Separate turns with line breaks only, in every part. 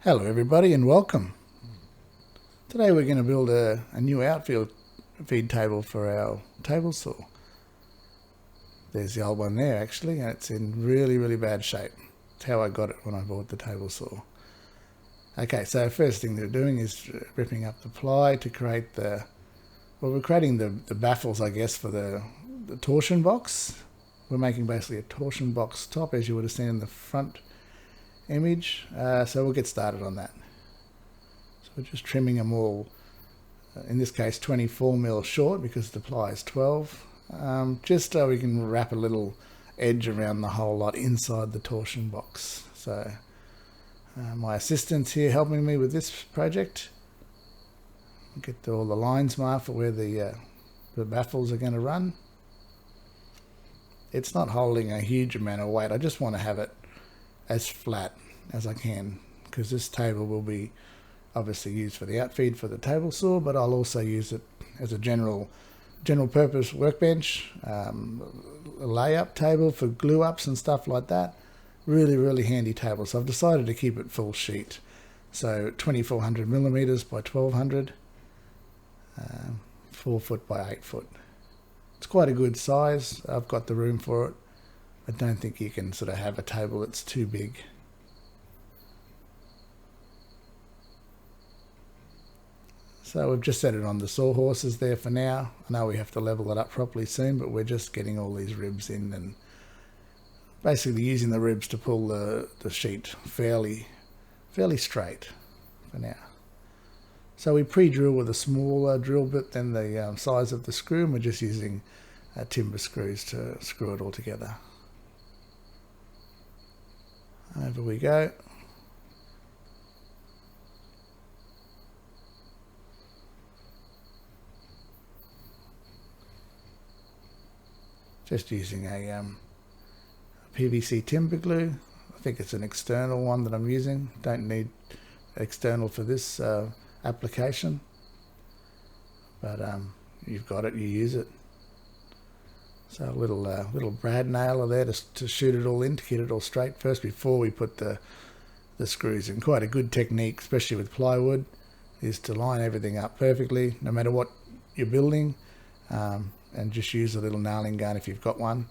Hello everybody and welcome. Today we're going to build a new feed table for our table saw. There's the old one there actually, and it's in really bad shape. It's how I got it when I bought the table saw. Okay, so first thing they're doing is ripping up the ply to create we're creating the baffles, I guess, for the torsion box. We're making basically a torsion box top, as you would have seen in the front image. So we'll get started on that. So we're just trimming them all, in this case 24mm short because the ply is 12, just so we can wrap a little edge around the whole lot inside the torsion box. So my assistant's here helping me with this project. Get all the lines marked for where the baffles are going to run. It's not holding a huge amount of weight. I just want to have it as flat as I can, because this table will be obviously used for the outfeed for the table saw, but I'll also use it as a general purpose workbench, a layup table for glue ups and stuff like that. Really handy table. So I've decided to keep it full sheet, so 2400mm by 1200, 4 foot by 8 foot. It's quite a good size. I've got the room for it. I don't think you can sort of have a table that's too big. So we've just set it on the sawhorses there for now. I know we have to level it up properly soon, but we're just getting all these ribs in and basically using the ribs to pull the sheet fairly straight for now. So we pre-drill with a smaller drill bit than the size of the screw, and we're just using timber screws to screw it all together. Over we go. Just using a PVC timber glue. I think it's an external one that I'm using. Don't need external for this application, but you've got it, you use it. So a little brad nailer there to shoot it all in, to get it all straight first before we put the screws in. Quite a good technique, especially with plywood, is to line everything up perfectly no matter what you're building, and just use a little nailing gun if you've got one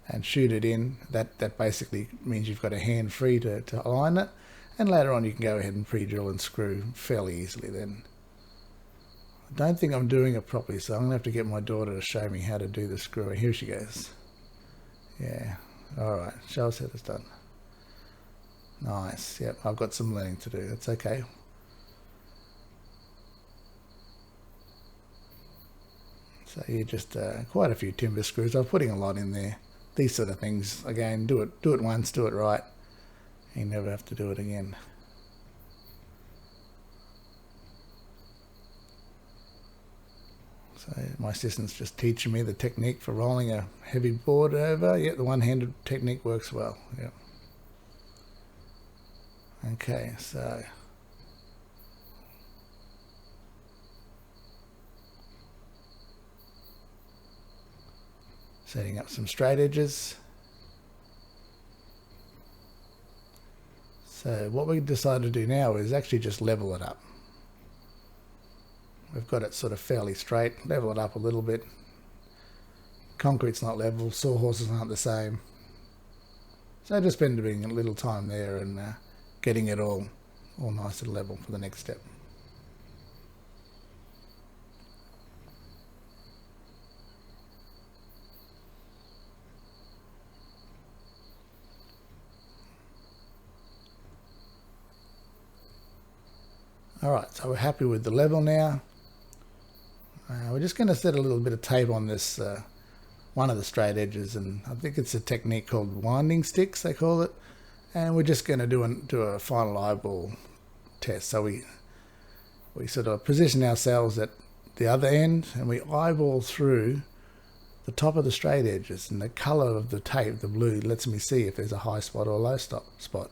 and shoot it in. That basically means you've got a hand free to align it, and later on you can go ahead and pre-drill and screw fairly easily then. I don't think I'm doing it properly, so I'm going to have to get my daughter to show me how to do the screwing. Here she goes. Yeah, alright, show us how it's done. Nice, yep, I've got some learning to do, that's okay. So you just, quite a few timber screws. I'm putting a lot in there. These sort of things, again, do it once, do it right. You never have to do it again. So my assistant's just teaching me the technique for rolling a heavy board over. Yeah, the one-handed technique works well. Yeah. Okay, so setting up some straight edges. So what we decided to do now is actually just level it up. We've got it sort of fairly straight, level it up a little bit. Concrete's not level, sawhorses aren't the same. So just spending a little time there and getting it all nice and level for the next step. Alright, so we're happy with the level now. We're just going to set a little bit of tape on this one of the straight edges, and I think it's a technique called winding sticks, they call it, and we're just going to do a final eyeball test. So we sort of position ourselves at the other end and we eyeball through the top of the straight edges, and the colour of the tape, the blue, lets me see if there's a high spot or a low spot.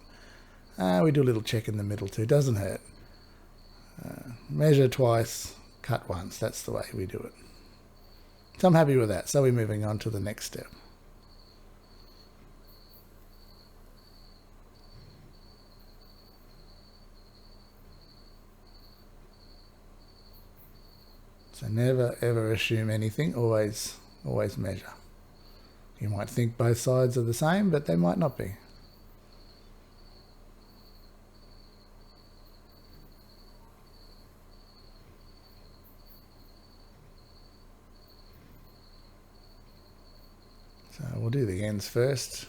We do a little check in the middle too, doesn't hurt. Measure twice, cut once, that's the way we do it. So I'm happy with that, so we're moving on to the next step. So never ever assume anything, always measure. You might think both sides are the same, but they might not be. So we'll do the ends first.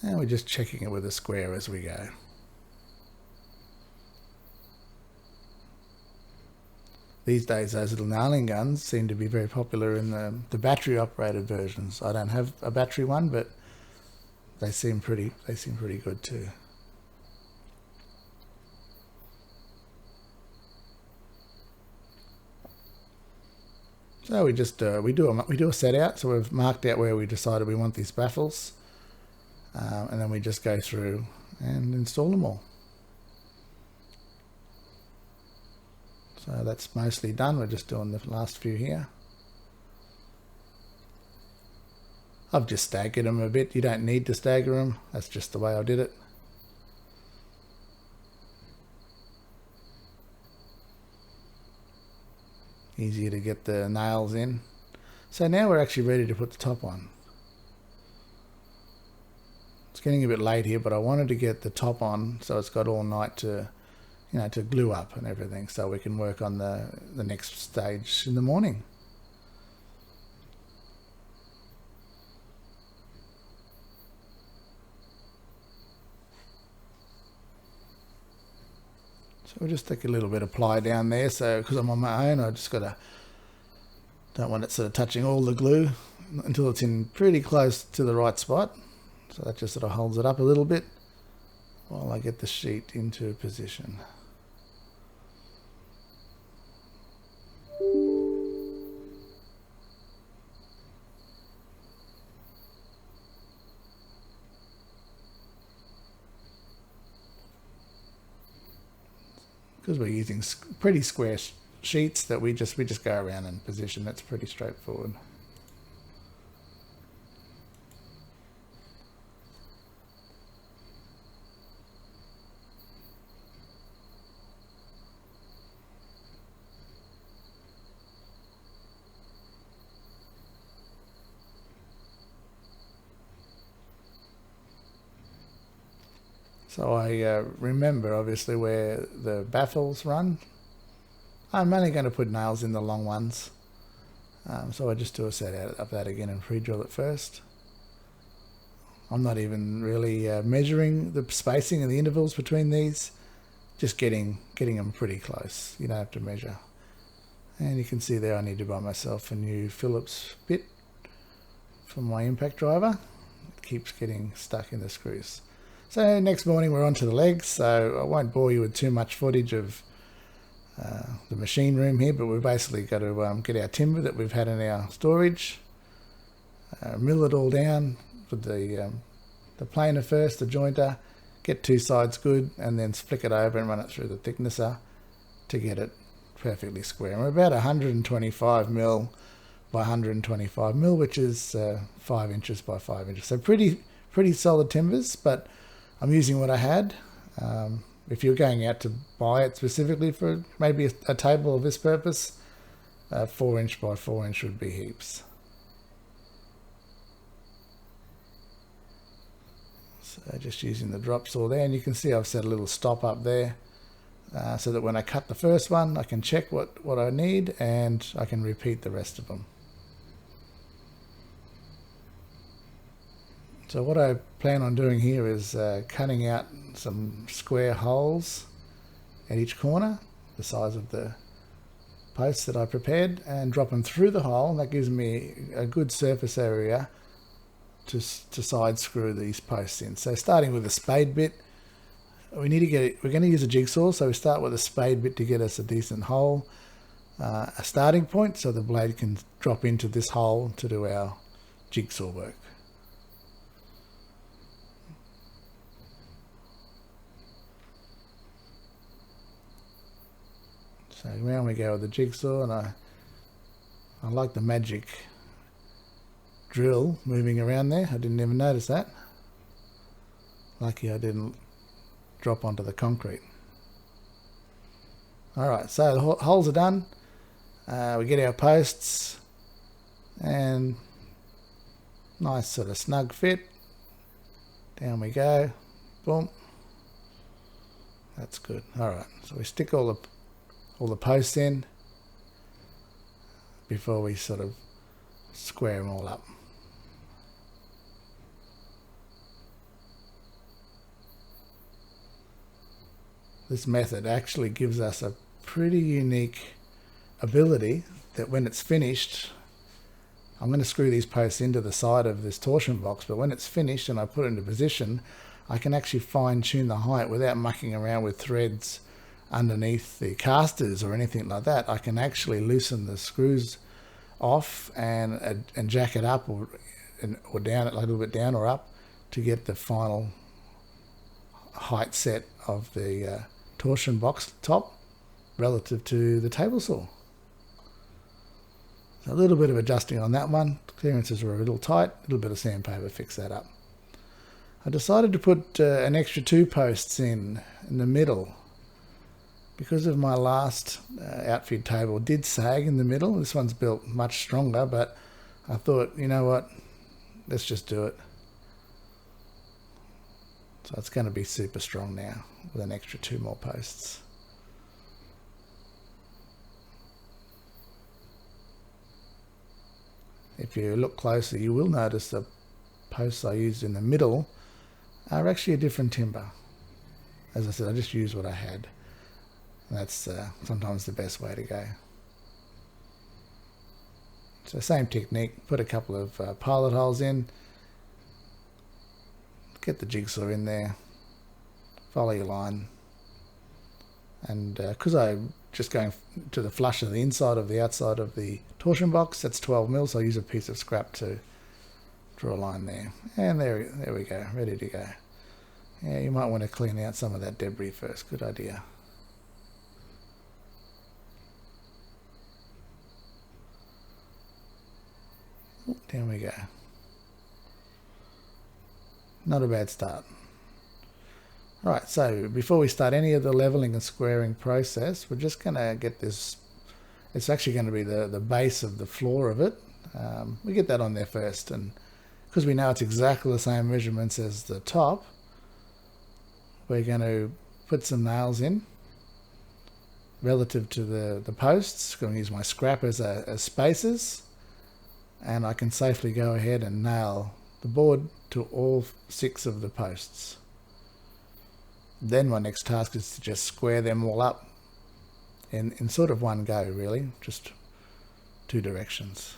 And we're just checking it with a square as we go. These days those little nailing guns seem to be very popular in the battery operated versions. I don't have a battery one, but they seem pretty good too. So we just we do a set out. So we've marked out where we decided we want these baffles, and then we just go through and install them all. So that's mostly done. We're just doing the last few here. I've just staggered them a bit. You don't need to stagger them. That's just the way I did it. Easier to get the nails in. So now we're actually ready to put the top on. It's getting a bit late here, but I wanted to get the top on so it's got all night to, you know, to glue up and everything, so we can work on the next stage in the morning. So we'll just take a little bit of ply down there. So because I'm on my own, I just don't want it sort of touching all the glue until it's in pretty close to the right spot. So that just sort of holds it up a little bit while I get the sheet into position. Because we're using pretty square sheets that we just go around and position. That's pretty straightforward. So I remember obviously where the baffles run. I'm only going to put nails in the long ones. So I just do a set out of that again and pre-drill it first. I'm not even really measuring the spacing and the intervals between these, just getting them pretty close. You don't have to measure. And you can see there I need to buy myself a new Phillips bit from my impact driver. It keeps getting stuck in the screws. So next morning we're on to the legs, so I won't bore you with too much footage of the machine room here, but we've basically got to get our timber that we've had in our storage, mill it all down with the planer first, the jointer, get two sides good, and then flick it over and run it through the thicknesser to get it perfectly square. And we're about 125 mil by 125 mil, which is 5 inches by 5 inches. So pretty solid timbers, but I'm using what I had. If you're going out to buy it specifically for maybe a table of this purpose, 4 inch by 4 inch would be heaps. So just using the drop saw there, and you can see I've set a little stop up there so that when I cut the first one I can check what I need and I can repeat the rest of them. So what I plan on doing here is cutting out some square holes at each corner, the size of the posts that I prepared, and drop them through the hole, and that gives me a good surface area to side screw these posts in. So starting with a spade bit, we're going to use a jigsaw, so we start with a spade bit to get us a decent hole, a starting point so the blade can drop into this hole to do our jigsaw work. So around we go with the jigsaw, and I like the magic drill moving around there. I didn't even notice that. Lucky I didn't drop onto the concrete. Alright, so the holes are done. We get our posts and nice sort of snug fit. Down we go. Boom. That's good. Alright, so we stick all the posts in before we sort of square them all up. This method actually gives us a pretty unique ability that when it's finished, I'm going to screw these posts into the side of this torsion box, but when it's finished and I put it into position, I can actually fine tune the height without mucking around with threads underneath the casters or anything like that. I can actually loosen the screws off and jack it up or down, a little bit down or up, to get the final height set of the torsion box top relative to the table saw. So a little bit of adjusting on that one. Clearances were a little tight, a little bit of sandpaper fix that up. I decided to put an extra 2 posts in the middle because of my last outfeed table did sag in the middle. This one's built much stronger, but I thought, you know what, let's just do it. So it's going to be super strong now with an extra 2 more posts. If you look closer, you will notice the posts I used in the middle are actually a different timber. As I said, I just used what I had. And that's sometimes the best way to go. So same technique, put a couple of pilot holes in, get the jigsaw in there, follow your line, and because I'm just going to the flush of the inside of the outside of the torsion box, that's 12 mil, so I use a piece of scrap to draw a line there. And there we go, ready to go. Yeah, you might want to clean out some of that debris first, good idea. Down we go. Not a bad start. Alright, so before we start any of the leveling and squaring process, we're just going to get this, it's actually going to be the base of the floor of it. We get that on there first, and because we know it's exactly the same measurements as the top, we're going to put some nails in relative to the posts. I'm going to use my scrap as spacers, and I can safely go ahead and nail the board to all 6 of the posts. Then my next task is to just square them all up in sort of one go, really, just 2 directions.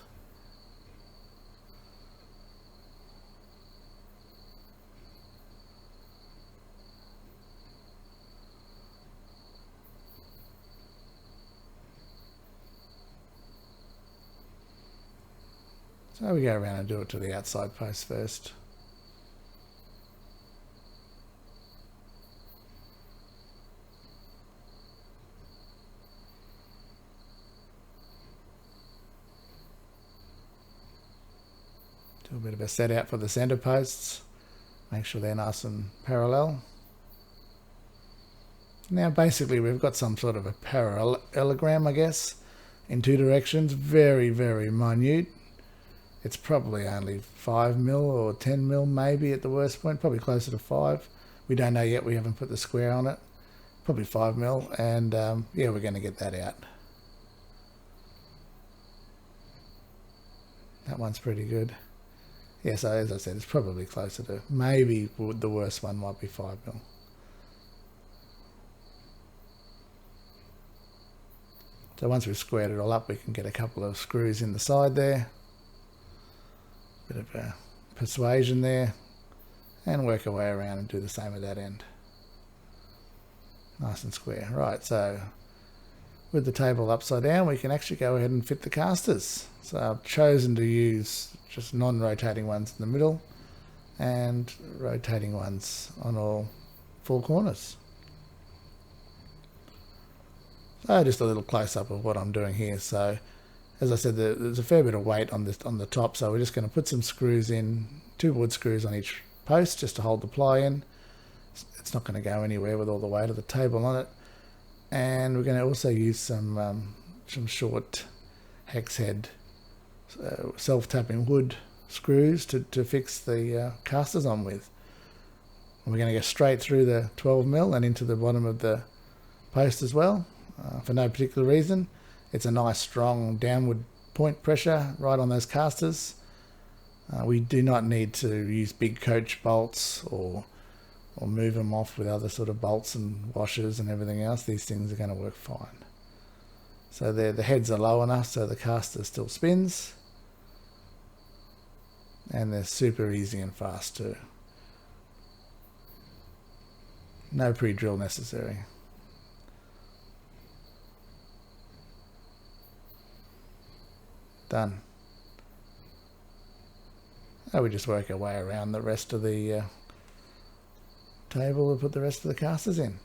So we go around and do it to the outside post first. Do a bit of a set out for the center posts. Make sure they're nice and parallel. Now basically we've got some sort of a parallelogram, I guess, in 2 directions. Very, very minute. It's probably only 5 mil or 10 mil maybe at the worst point, probably closer to 5. We don't know yet, we haven't put the square on it. Probably 5 mil, and yeah, we're going to get that out. That one's pretty good. Yeah, so as I said, it's probably closer to, maybe the worst one might be 5 mil. So once we've squared it all up, we can get a couple of screws in the side there. Bit of a persuasion there, and work our way around and do the same at that end. Nice and square. Right, so with the table upside down, we can actually go ahead and fit the casters. So I've chosen to use just non-rotating ones in the middle and rotating ones on all 4 corners. So just a little close-up of what I'm doing here. So as I said, there's a fair bit of weight on the top, so we're just going to put some screws in, 2 wood screws on each post just to hold the ply in, It's not going to go anywhere with all the weight of the table on it. And we're going to also use some short hex head self-tapping wood screws to fix the casters on with. And we're going to go straight through the 12mm and into the bottom of the post as well, for no particular reason. It's a nice strong downward point pressure right on those casters. We do not need to use big coach bolts or move them off with other sort of bolts and washers and everything else. These things are going to work fine. So the heads are low enough so the caster still spins, and they're super easy and fast too. No pre-drill necessary. Done. Now we just work our way around the rest of the table and put the rest of the casters in.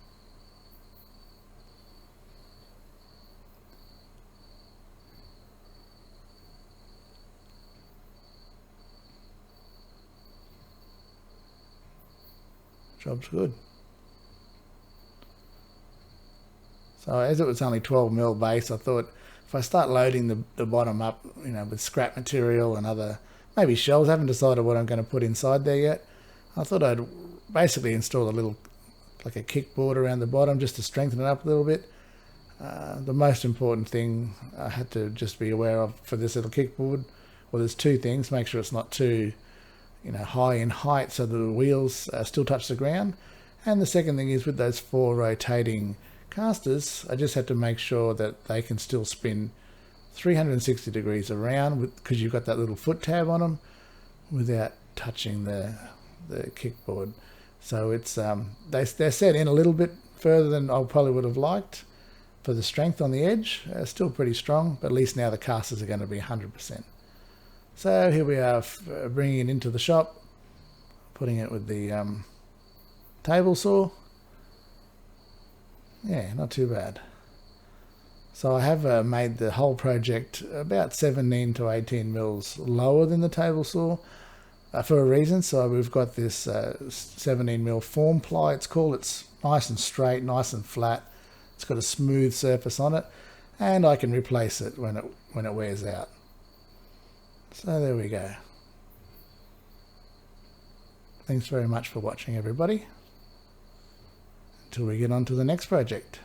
Job's good. So as it was only 12mm base, I thought if I start loading the bottom up, with scrap material and other, maybe shelves, I haven't decided what I'm going to put inside there yet. I thought I'd basically install a little, like a kickboard around the bottom just to strengthen it up a little bit. The most important thing I had to just be aware of for this little kickboard, well, there's two things. Make sure it's not too high in height so that the wheels still touch the ground. And the second thing is with those 4 rotating casters, I just had to make sure that they can still spin 360 degrees around because you've got that little foot tab on them without touching the kickboard. So it's they're set in a little bit further than I probably would have liked for the strength on the edge. Still pretty strong, but at least now the casters are going to be 100%. So here we are, bringing it into the shop, putting it with the table saw. Yeah, not too bad. So I have made the whole project about 17 to 18 mils lower than the table saw for a reason. So we've got this 17mm form ply, it's called. It's nice and straight, nice and flat. It's got a smooth surface on it, and I can replace it when it wears out. So there we go. Thanks very much for watching, everybody. Until we get on to the next project.